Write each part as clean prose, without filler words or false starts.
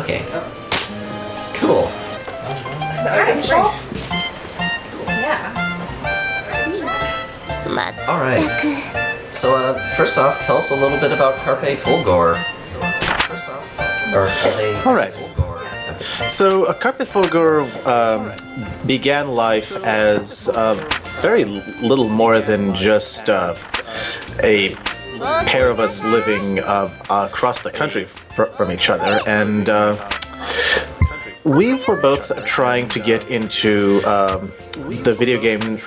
Okay. Cool. Alright. So, first off, tell us a little bit about Carpe Fulgur. Alright. So, Carpe Fulgur began life as very little more than just a pair of us living across the country from each other, and we were both trying to get into the video game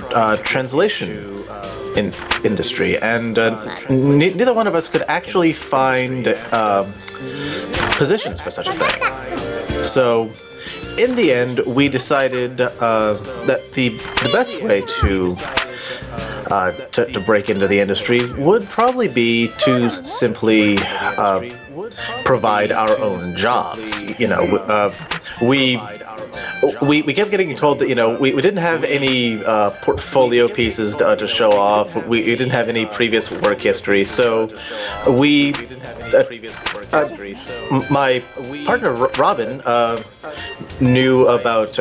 translation industry, and neither one of us could actually find positions for such a thing. So, in the end, we decided that the best way to break into the industry would probably be to simply provide our own jobs. You know, we kept getting told that, you know, we didn't have any portfolio pieces to show off. We didn't have any previous work history, so my partner Robin knew about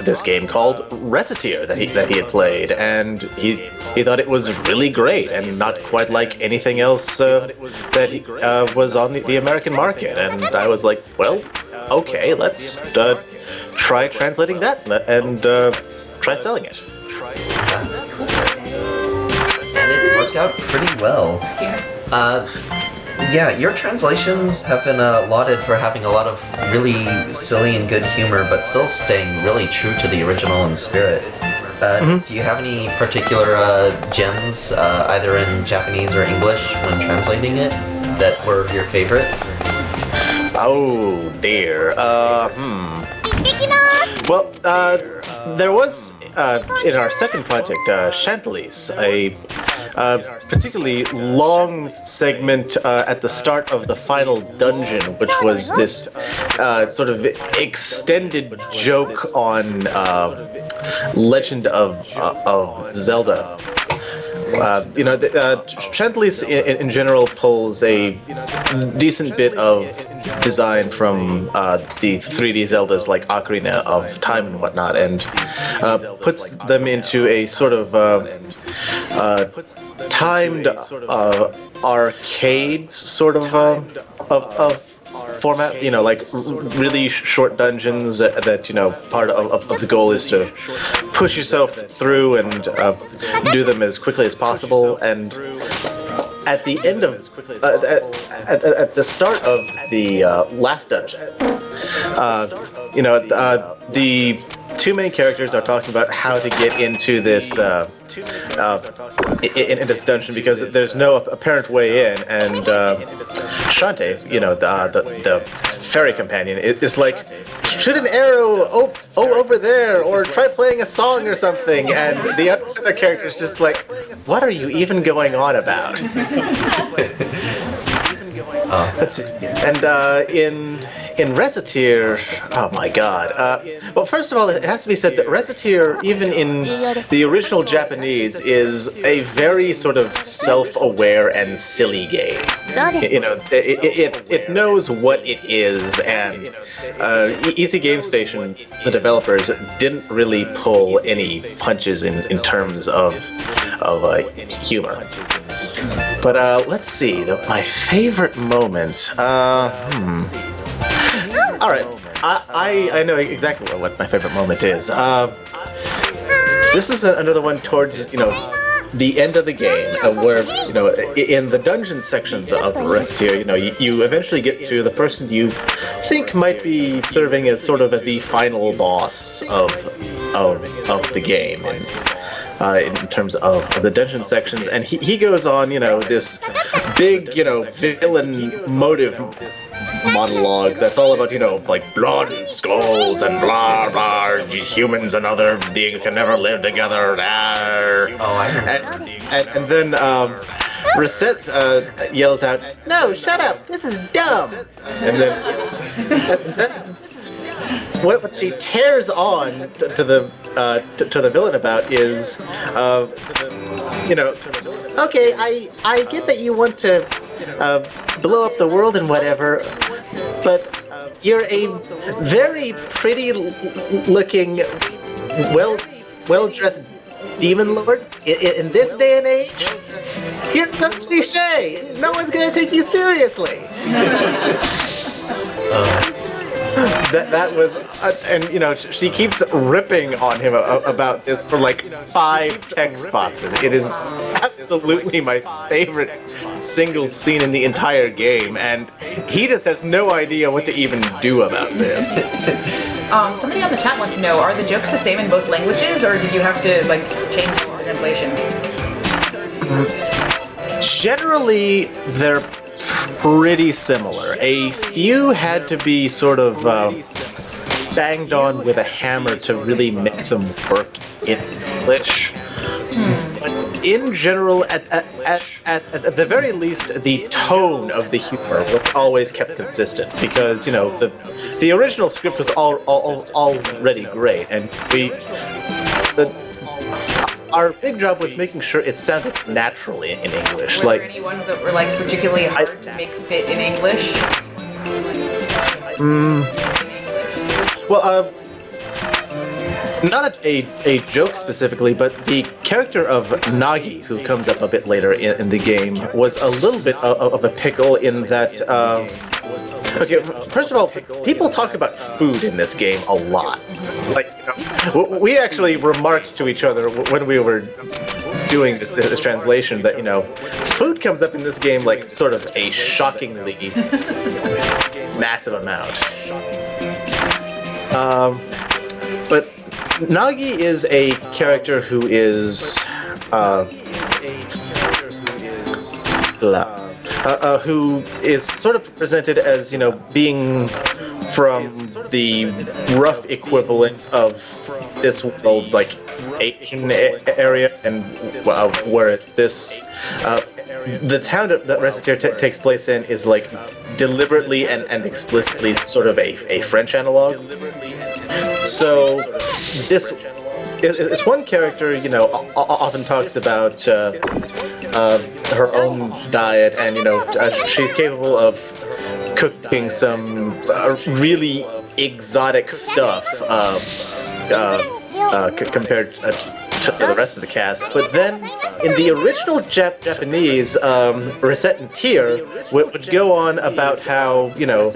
this game called Recettear that he had played, and he thought it was really great and not quite like anything else that was on the American market. And I was like, well, okay, let's try translating that and try selling it. And it worked out pretty well. Yeah, your translations have been lauded for having a lot of really silly and good humor, but still staying really true to the original and spirit. Do you have any particular gems, either in Japanese or English, when translating it, that were your favorite? Oh dear. Well, there was in our second project, Chantelis, a particularly long segment at the start of the final dungeon, which was this sort of extended joke on Legend of Zelda. You know, Chantelis in general pulls a decent bit of design from the 3D Zeldas like Ocarina of Time and whatnot, and puts them into a sort of timed arcade sort of format, you know, like really short dungeons that you know, part of the goal is to push yourself through and do them as quickly as possible. And at the end of at the start of the last dungeon, you know, the two main characters are talking about how to get into this in this dungeon, because there's no apparent way in, and Shantae, you know, the fairy companion, is like, shoot an arrow over there, or try playing a song or something, and the other character is just like, what are you even going on about? And in Recettear, oh my god. Well, first of all, it has to be said that Recettear, even in the original Japanese, is a very sort of self-aware and silly game. You know, it knows what it is, and Easy Game Station, the developers, didn't really pull any punches in terms of humor. But let's see, my favorite moment. All right, I know exactly what my favorite moment is. This is another one towards, you know, the end of the game, where, you know, in the dungeon sections of Recettear, you know, you eventually get to the person you think might be serving as sort of the final boss of the game. And in terms of the dungeon sections, and he goes on, you know, this big, you know, villain motive monologue that's all about, you know, like blood and skulls and blah blah, humans and other beings can never live together. And then Recette yells out, "No, shut up! This is dumb!" And then what she tears on to the villain about is, you know, okay, I get that you want to blow up the world and whatever, but you're a very pretty-looking, well-dressed demon lord. In this day and age, you're some cliche. No one's gonna take you seriously. That was, and you know, she keeps ripping on him about this for like 5 text boxes. It is absolutely my favorite single scene in the entire game, and he just has no idea what to even do about this. Somebody on the chat wants to know, are the jokes the same in both languages, or did you have to like change the translation? Generally, they're pretty similar. A few had to be sort of banged on with a hammer to really make them work in English. But in general, at the very least, the tone of the humor was always kept consistent, because you know the original script was already great, and our big job was making sure it sounded naturally in English. Were there any ones that were like particularly hard to make fit in English? Well, not a joke specifically, but the character of Nagi, who comes up a bit later in the game, was a little bit of a pickle in that. Okay, first of all, people talk about food in this game a lot. Like, you know, we actually remarked to each other when we were doing this translation that, you know, food comes up in this game like sort of a shockingly massive amount. But Nagi is a character who is who is sort of presented as, you know, being from the rough equivalent of this world's like Asian area, and where it's this the town that Recettear takes place in is like deliberately and explicitly sort of a French analog. So this is one character, you know, often talks about her own diet, and you know, she's capable of cooking some really exotic stuff compared to the rest of the cast. But then, in the original Japanese, Recettear would go on about how, you know,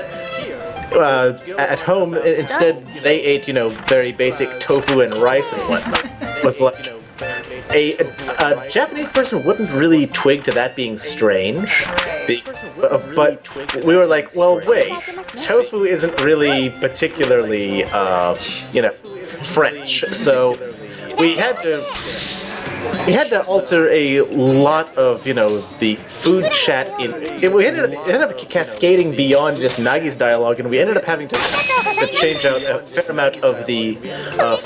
at home, instead they ate, you know, very basic tofu and rice and whatnot. It was like a Japanese person wouldn't really twig to that being strange, but we were like, well, wait, tofu isn't really particularly, you know, French, so we had to alter a lot of, you know, the food chat we ended up cascading beyond just Nagi's dialogue, and we ended up having to change out a fair amount of the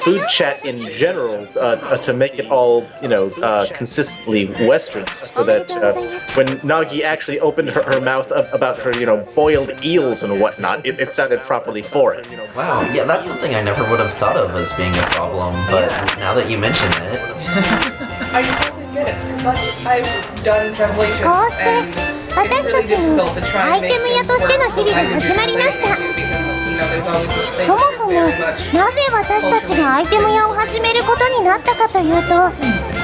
food chat in general to make it all, you know, consistently Western, so that when Nagi actually opened her mouth about her, you know, boiled eels and whatnot, it sounded properly foreign. Wow, yeah, that's something I never would have thought of as being a problem, but now that you mention it... I totally get it, because I've done translations, and it's really difficult to try and make things work for languages you're translating into, because, you know, there's always this thing that's very much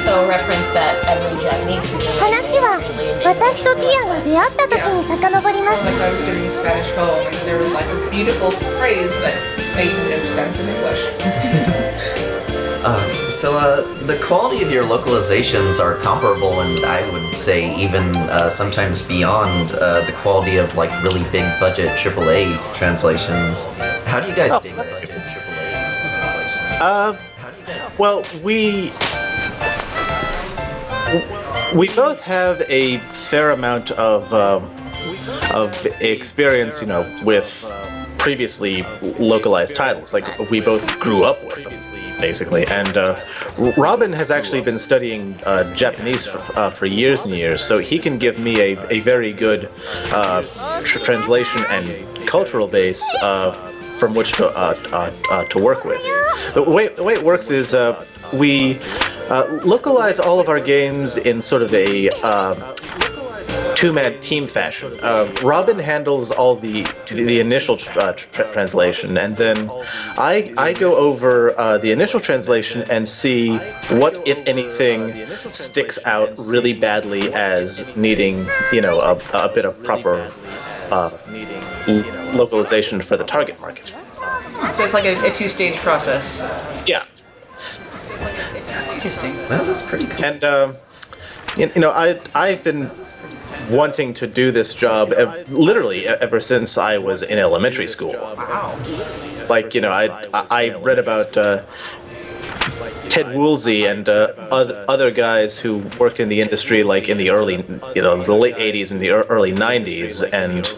So reference that every Japanese speaker like I was doing a Spanish poem, and there was like a beautiful phrase that made no sense in English. So the quality of your localizations are comparable, and I would say even sometimes beyond the quality of like really big budget AAA translations. How do you guys big budget AAA translations? Well, we both have a fair amount of experience, you know, with previously localized titles. Like, we both grew up with them, basically. And Robin has actually been studying Japanese for years and years, so he can give me a very good translation and cultural base from which to work with. The way it works is we localize all of our games in sort of a two-man team fashion. Robin handles all the initial translation, and then I go over the initial translation and see what, if anything, sticks out really badly as needing, a bit of proper localization for the target market. So it's like a two-stage process. Yeah. Interesting. Well, that's pretty cool. And I've been wanting to do this job literally ever since I was in elementary school. Wow. Like, I read about Ted Woolsey and other guys who worked in the industry, like in the early, the late 80s and the early 90s, and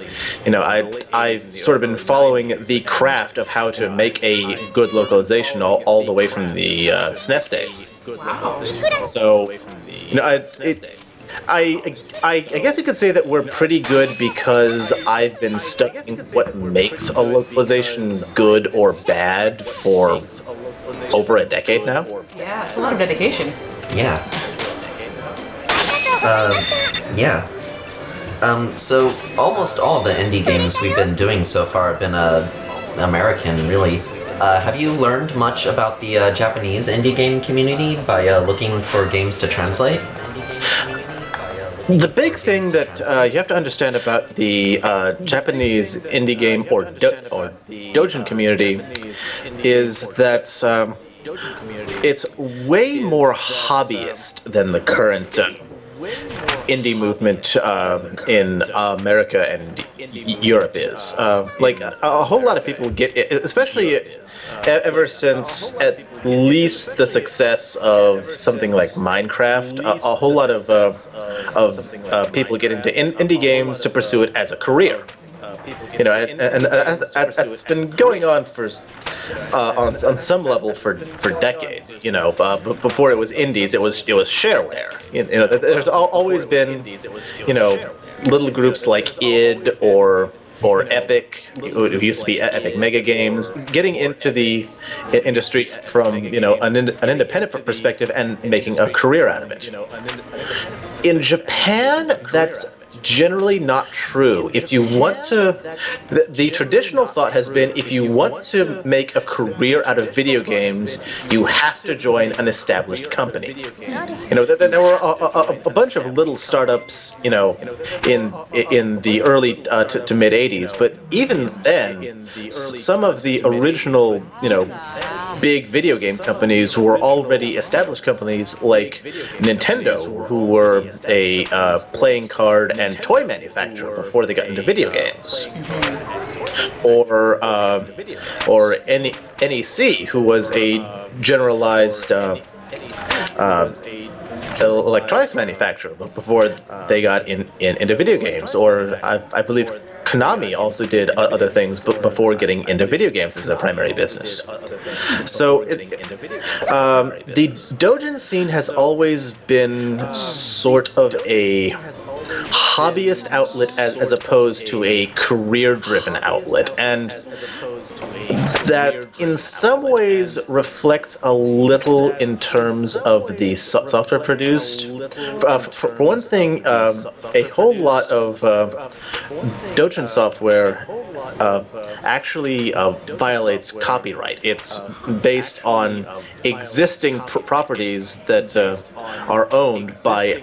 I've sort of been following the craft of how to make a good localization all the way from the SNES days. Wow. So, I guess you could say that we're pretty good because I've been studying what makes a localization good or bad for over a decade now. Yeah, it's a lot of dedication. Yeah. Yeah. So almost all the indie games we've been doing so far have been American, really. Have you learned much about the Japanese indie game community by looking for games to translate? The big thing that you have to understand about the Japanese indie game or doujin community is that it's way more hobbyist than the current indie movement in America and Europe is. Like a whole lot of people get it, especially ever since at least the success of something like Minecraft. A whole lot of people get into indie games to pursue it as a career. And it's been going on for on some level for decades. But before it was indies, it was shareware. There's always been little groups like id or Epic, who used to be Epic Mega Games, getting into the industry from an independent perspective and making a career out of it. In Japan, that's generally not true. If you want to, the traditional thought has been, if you want to make a career out of video games, you have to join an established company. There were a bunch of little startups, in the early to mid '80s, but even then, some of the original, big video game companies were already established companies, like Nintendo, who were a playing card and toy manufacturer before they got into video games, or NEC, who was a generalized electronics manufacturer before they got into video games, or I believe Konami also did other things before getting into video games as a primary business. So the doujin scene has always been sort of a hobbyist outlet as opposed to a career-driven outlet, and that in some ways reflects a little in terms of the software produced. For one thing, a whole lot of doujin software actually violates copyright. It's based on existing properties that are owned by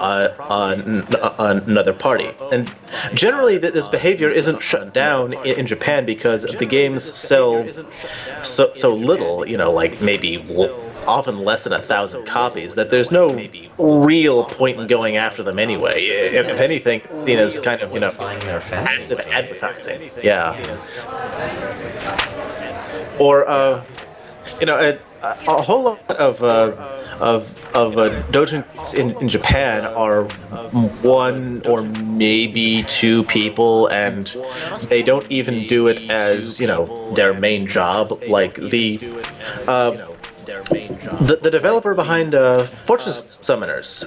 another party. And generally, this behavior isn't shut down in Japan because the games sell so little, like maybe often less than 1,000 copies, that there's no real point in going after them anyway. If anything, it's kind of, passive advertising. Yeah. Or, a whole lot of doujin in Japan are one or maybe two people, and they don't even do it as their main job. Like the developer behind Fortune Summoners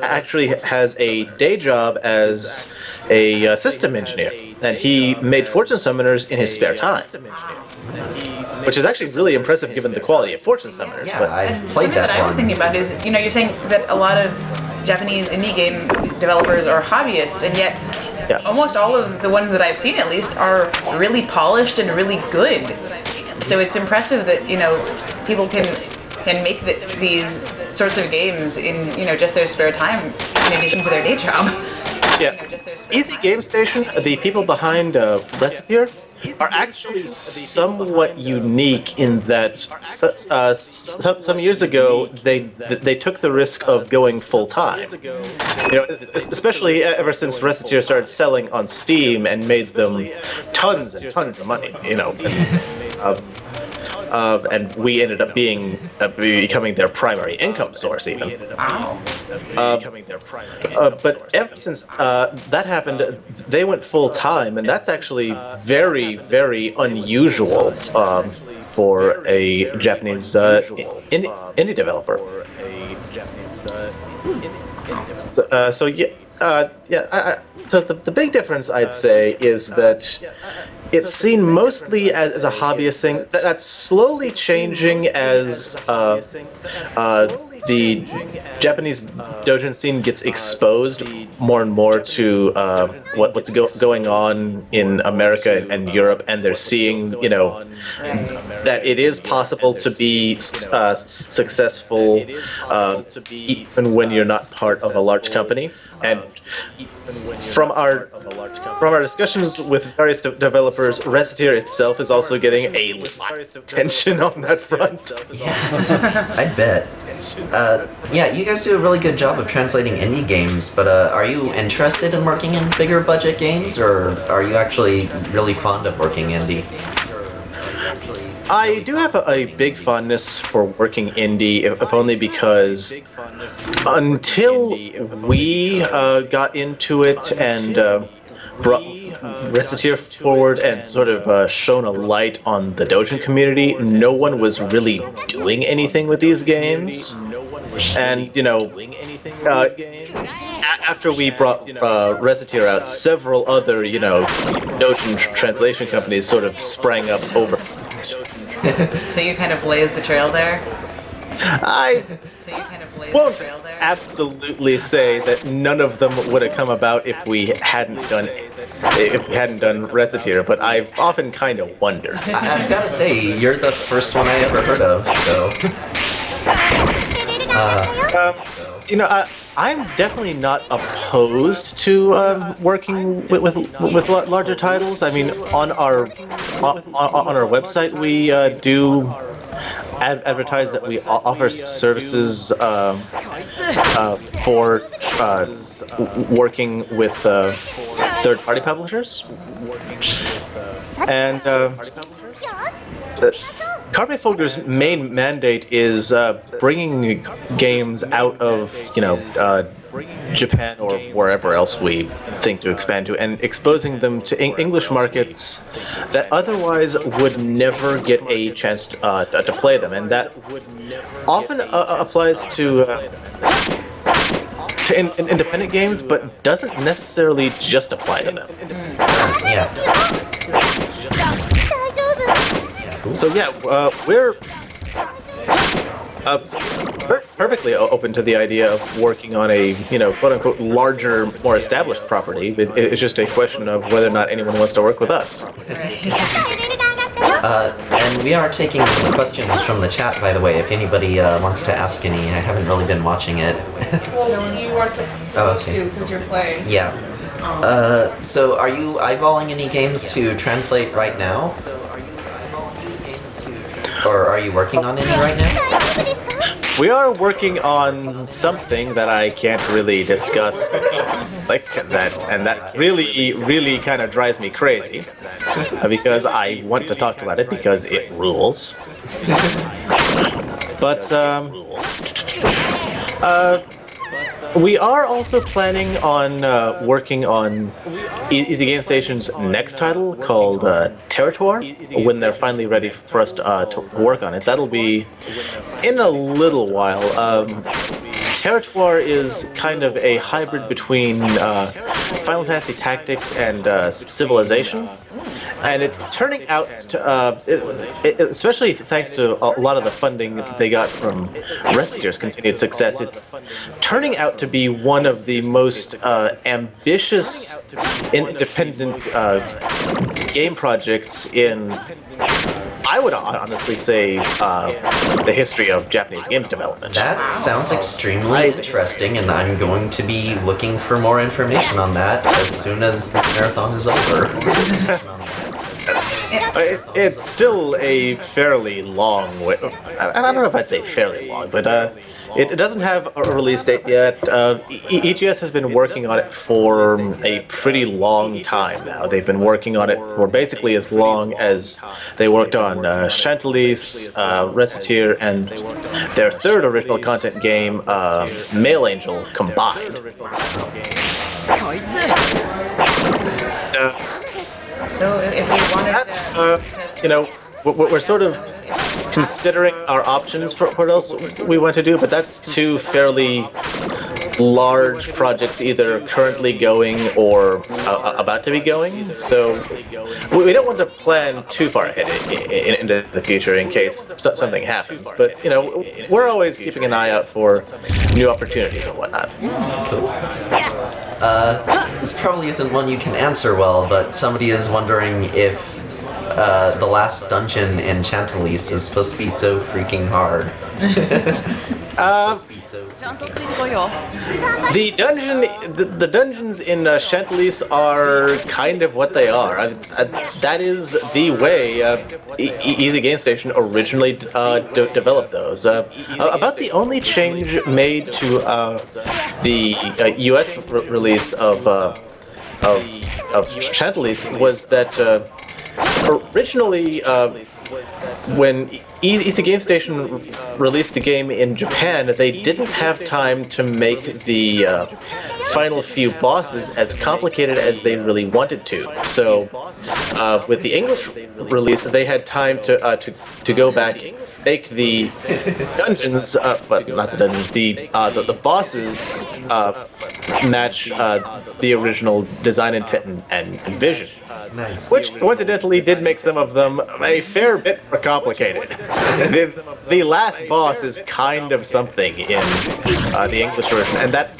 actually has a day job as a system engineer, and he made Fortune Summoners in his spare time, which is actually really impressive given the quality of Fortune Summoners. Yeah, but I played that I was thinking about is, you're saying that a lot of Japanese indie game developers are hobbyists, and yet almost all of the ones that I've seen, at least, are really polished and really good. So it's impressive that people can make these sorts of games in just their spare time in addition to their day job. Yeah. Easy Game Station, the people behind Recettear, are actually somewhat unique in that some years ago they took the risk of going full time. Especially ever since Recettear started selling on Steam and made them tons and tons of money. And we ended up becoming their primary income source, even. But ever since that happened, they went full time, and that's actually very, very unusual for a Japanese indie developer. So the big difference, I'd say, is that it's seen mostly as a hobbyist thing. That's slowly changing as the Japanese doujin scene gets exposed more and more to what's going on in America and Europe, and they're seeing, that it is possible to be successful even when you're not part of a large company. And from our discussions with various developers, Recettear itself is also getting a lot of attention on that front. Yeah, I bet. Yeah, you guys do a really good job of translating indie games, but are you interested in working in bigger budget games, or are you actually really fond of working indie? I do have a big fondness for working indie, if only because until we got into it and brought Recettear forward and sort of shone a light on the doujin community, no one was really doing anything with these games. And, after we brought Recettear out, several other, doujin translation companies sort of sprang up over. So you kind of blazed the trail there? I won't absolutely say that none of them would have come about if we hadn't done Recettear, but I've often kind of wondered. I've got to say, you're the first one I ever heard of, so... I'm definitely not opposed to working with larger titles. I mean, on our website we do advertise that we offer services for working with third-party publishers, and Carpe Fulgur's main mandate is bringing games out of, Japan or wherever else we think to expand to, and exposing them to English markets that otherwise would never get a chance to play them, and that often applies to independent games, but doesn't necessarily just apply to them. Yeah. So yeah, we're perfectly open to the idea of working on a, quote-unquote, larger, more established property. It's just a question of whether or not anyone wants to work with us. And we are taking questions from the chat, by the way, if anybody wants to ask any. I haven't really been watching it. Well, you are supposed to, because you're playing. Yeah. So are you eyeballing any games to translate right now? Or are you working on any right now? We are working on something that I can't really discuss like that, and that really kind of drives me crazy, because I want to talk about it because it rules. But we are also planning on working on Easy Game Station's next title called Territoire, when they're finally ready for us to work on it. That'll be in a little while. Territoire is kind of a hybrid between Final Fantasy Tactics and Civilization, and it's turning out, especially thanks to a lot of the funding that they got from Recettear's continued success, it's turning out to be one of the most ambitious independent game projects in, I would honestly say, the history of Japanese games development. That sounds extremely interesting, and I'm going to be looking for more information on that as soon as this marathon is over. It's still a fairly long way. I don't know if I'd say fairly long, but it doesn't have a release date yet. EGS has been working on it for a pretty long time now. They've been working on it for basically as long as they worked on Chantelis, Recettear, and their third original content game, Mail Angel, combined. So if we wanted we're sort of considering our options for what else we want to do, but that's two fairly large projects either currently going or about to be going, so we don't want to plan too far ahead into the future in case something happens, but we're always keeping an eye out for new opportunities and whatnot. Cool. This probably isn't one you can answer well, but somebody is wondering if the last dungeon in Chantelis is supposed to be so freaking hard. The dungeons in Chantelis are kind of what they are. That is the way Easy Game Station originally developed those. About the only change made to the US release of Chantelis was that originally, when Easy Game Station released the game in Japan, they didn't have time to make the final few bosses as complicated as they really wanted to. So, with the English release, they had time to go back, make the dungeons, but not the dungeons, the bosses match the original design intent and vision. Nice. Which coincidentally did make some of them a fair bit more complicated. The last boss is kind of something in the English version, and that,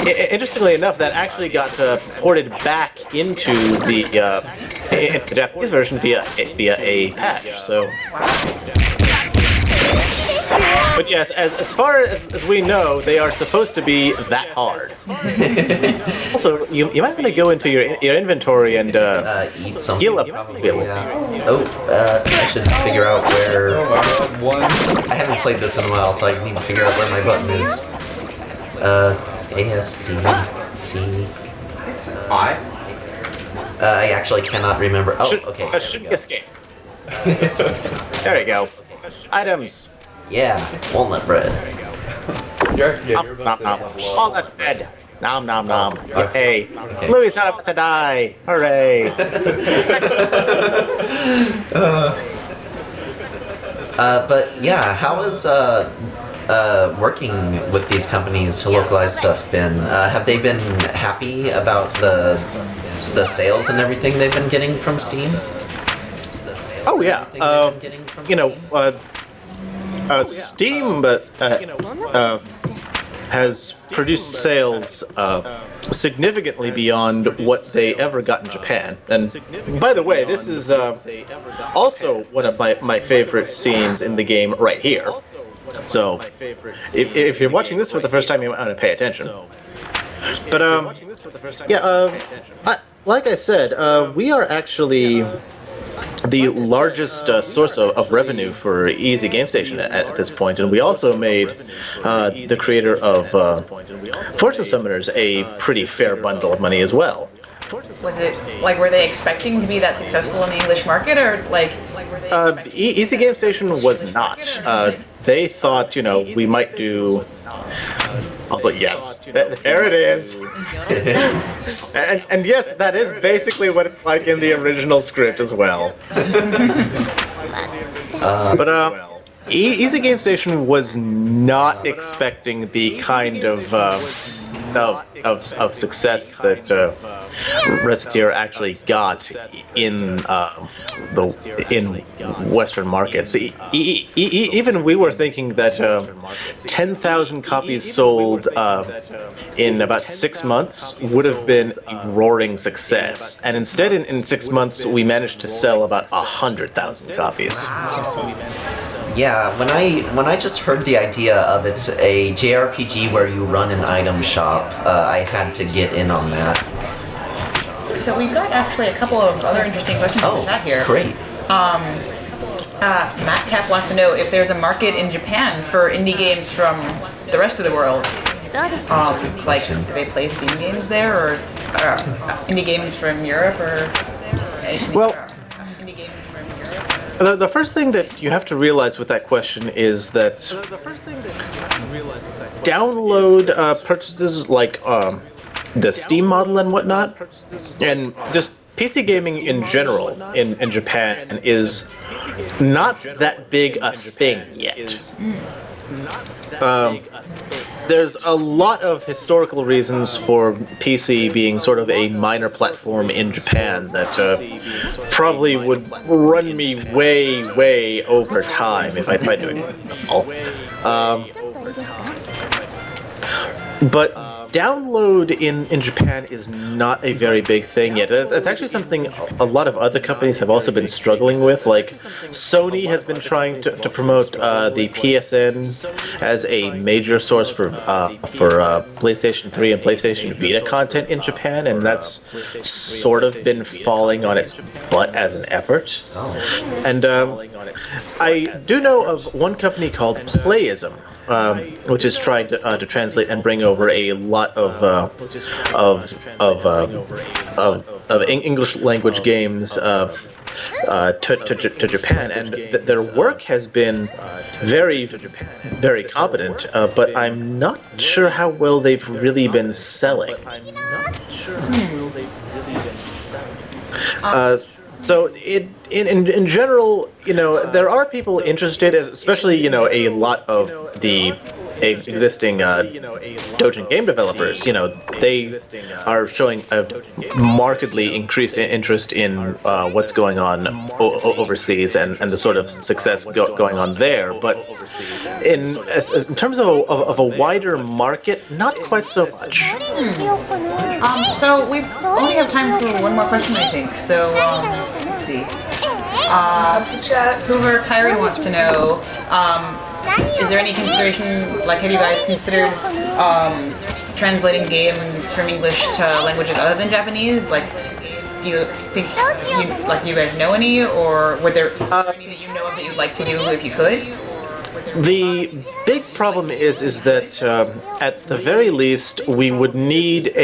interestingly enough, that actually got ported back into the Japanese version via a patch. So. But yes, as far as we know, they are supposed to be that hard. Also, you might want to go into your inventory and eat something. heal up. Yeah. Oh, I should figure out where. I haven't played this in a while, so I need to figure out where my button is. ASDC. I actually cannot remember. Oh, okay. Should escape. There you go. Items. Yeah, walnut bread. Walnut bread. Nom nom nom. Yay. Okay. Louis not about to die. Hooray. But yeah, how is working with these companies to localize stuff been? Have they been happy about the sales and everything they've been getting from Steam? Oh yeah. Steam has produced sales significantly beyond what they ever got in Japan. And by the way, this is also one of my favorite scenes in the game right here. So if you're watching this for the first time, you might want to pay attention. But like I said, we are actually the largest source of revenue for Easy Game Station at this point, and we also made the creator of Fortune Summoners a pretty fair bundle of money as well. Was it, like, were they expecting to be that successful in the English market, or, like were they Easy Game Station was not. They thought, we might do... Also, yes, there it is. and yes, that is basically what it's like in the original script as well. Easy Game Station was not expecting the kind of success that Recettear actually got in in Western markets. Even we were thinking that 10,000 copies sold in about 6 months would have been a roaring success, and instead in 6 months we managed to sell about 100,000 copies. Yeah, when I just heard the idea of it's a JRPG where you run an item shop, I had to get in on that. So we've got actually a couple of other interesting questions in the chat here. Great. Matt Cap wants to know if there's a market in Japan for indie games from the rest of the world. Like, do they play Steam games there, or indie games from Europe, or anything? Well, indie games from Europe? The first thing that you have to realize with that question is that download purchases like the Steam model and whatnot, and just PC gaming in general in Japan is not that big a thing yet. There's a lot of historical reasons for PC being sort of a minor platform in Japan that probably would run me way over time if I tried doing it all. But download in Japan is not a very big thing yet. It's actually something a lot of other companies have also been struggling with. Like Sony has been trying to promote the PSN as a major source for PlayStation 3 and PlayStation Vita content in Japan, and that's sort of been falling on its butt as an effort. And I do know of one company called Playism, which is trying to translate and bring over a lot of English language games to Japan, and their work has been very competent, but I'm not sure how well they've really been selling. So in general, there are people interested, especially a lot of the existing Dojin game developers. They are showing a markedly increased interest in what's going on overseas and the sort of success going on there. But in terms of a wider market, not quite so much. So we only have time for one more question, I think. So let's see. Silver Kyrie wants to know, is there any consideration, like, have you guys considered translating games from English to languages other than Japanese? Like, do you think, do you guys know any, or were there any that you know of that you'd like to do if you could? The big problem is that at the very least we would need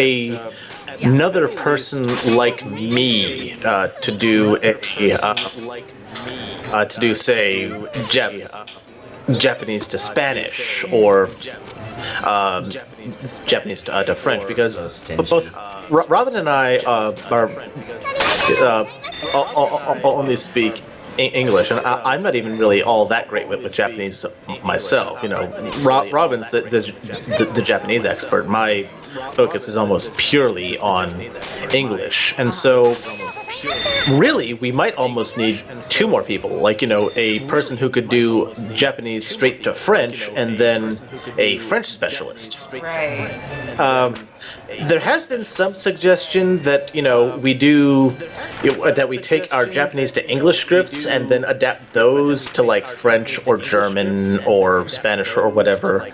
another person like me to do say Japanese to Spanish or Japanese to French, because both Robin and I only speak English, and I'm not even really all that great with Japanese myself. Robin's the Japanese expert. My focus is almost purely on English, and so really we might almost need 2 more people, like a person who could do Japanese straight to French and then a French specialist. Right. There has been some suggestion that we take our Japanese to English scripts and then adapt those to like French or German or Spanish or whatever.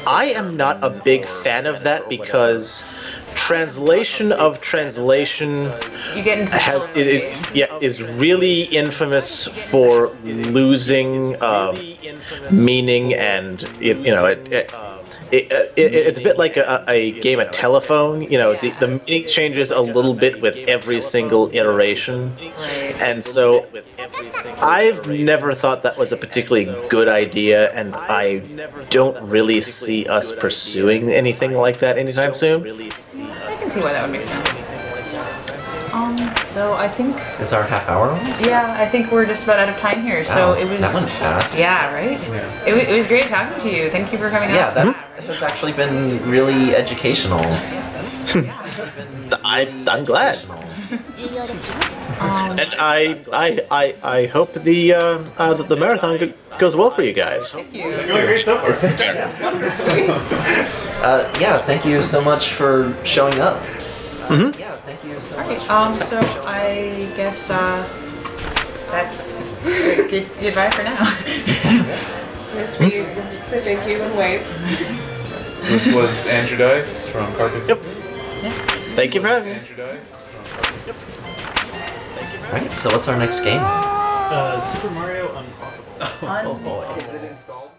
I am not a big fan of that, because translation of translation is really infamous for losing meaning, and it's a bit like a game of telephone. The meaning changes a little bit with every single iteration, and so I've never thought that was a particularly good idea, and I don't really see us pursuing anything like that anytime soon. I can see why that would make sense. So I think Is our half hour almost? yeah, I think we're just about out of time here. Wow, So it was that went fast. Yeah, right. Yeah. It was great talking to you. Thank you for coming Yeah, out. that has actually been really educational. I'm glad. And I hope the marathon goes well for you guys. Thank you. It's going great so far. Yeah, thank you so much for showing up. Yeah, thank you so much. Alright, so I guess that's goodbye for now. Yes, we thank you and wave. So this was Andrew Dice from Carpe Fulgur. Yep. Thank you for having me. Andrew Dice from Carpe Fulgur. Alright, so what's our next game? Super Mario Impossible. Oh, boy. Is it installed?